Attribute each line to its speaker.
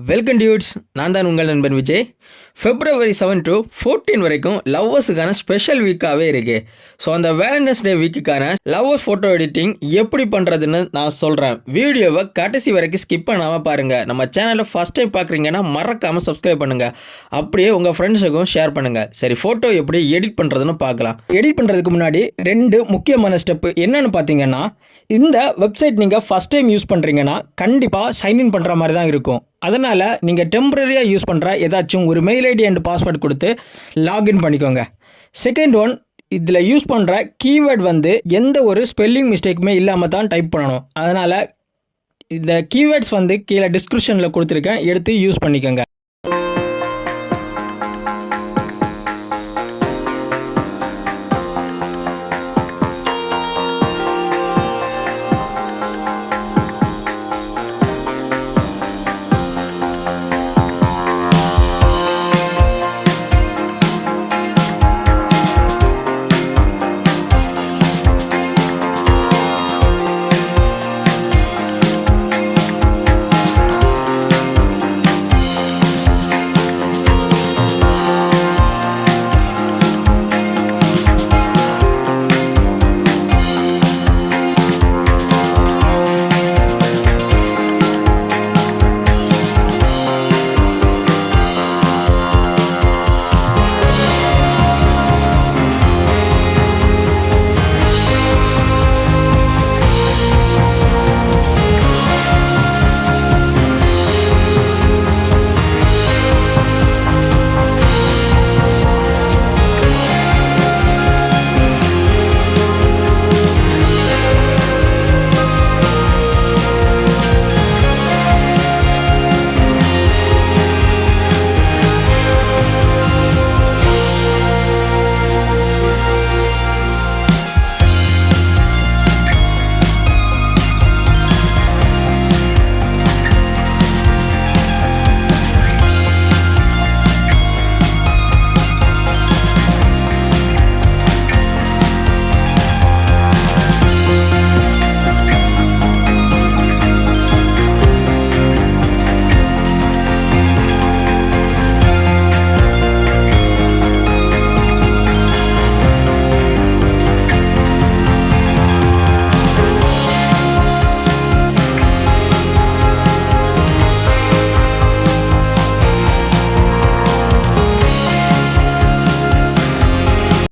Speaker 1: Welcome dudes, நான் தான் உங்கள் நண்பன் விஜய். February 7 to 14 வரைக்கும் லவ்வர்ஸுக்கான ஸ்பெஷல் வீக்காகவே இருக்குது. ஸோ அந்த வேலண்டைன்ஸ் டே வீக்குக்கான லவ்வர் ஃபோட்டோ எடிட்டிங் எப்படி பண்ணுறதுன்னு நான் சொல்கிறேன். வீடியோவை கடைசி வரைக்கும் ஸ்கிப் பண்ணாமல் பாருங்கள். நம்ம சேனலை ஃபஸ்ட் டைம் பார்க்குறீங்கன்னா மறக்காமல் சப்ஸ்கிரைப் பண்ணுங்கள். அப்படியே உங்கள் ஃப்ரெண்ட்ஸுக்கும் ஷேர் பண்ணுங்கள். சரி, ஃபோட்டோ எப்படி எடிட் பண்ணுறதுன்னு பார்க்கலாம். எடிட் பண்ணுறதுக்கு முன்னாடி 2 முக்கியமான ஸ்டெப்பு என்னென்னு பார்த்தீங்கன்னா, இந்த வெப்சைட் நீங்கள் ஃபஸ்ட் டைம் யூஸ் பண்ணுறீங்கன்னா கண்டிப்பாக சைன்இன் பண்ணுற மாதிரி தான் இருக்கும். அதனால் நீங்கள் டெம்பரரியாக யூஸ் பண்ணுற ஏதாச்சும் ஒரு மெயில் ஐடி அண்ட் பாஸ்வேர்ட் கொடுத்து லாகின் பண்ணிக்கோங்க. செகண்ட் ஒன், இதில் யூஸ் பண்ணுற கீவேர்ட் எந்த ஒரு ஸ்பெல்லிங் மிஸ்டேக்குமே இல்லாமல் தான் டைப் பண்ணணும். அதனால் இந்த கீவேர்ட்ஸ் கீழே டிஸ்கிரிப்ஷனில் கொடுத்துருக்கேன், எடுத்து யூஸ் பண்ணிக்கோங்க.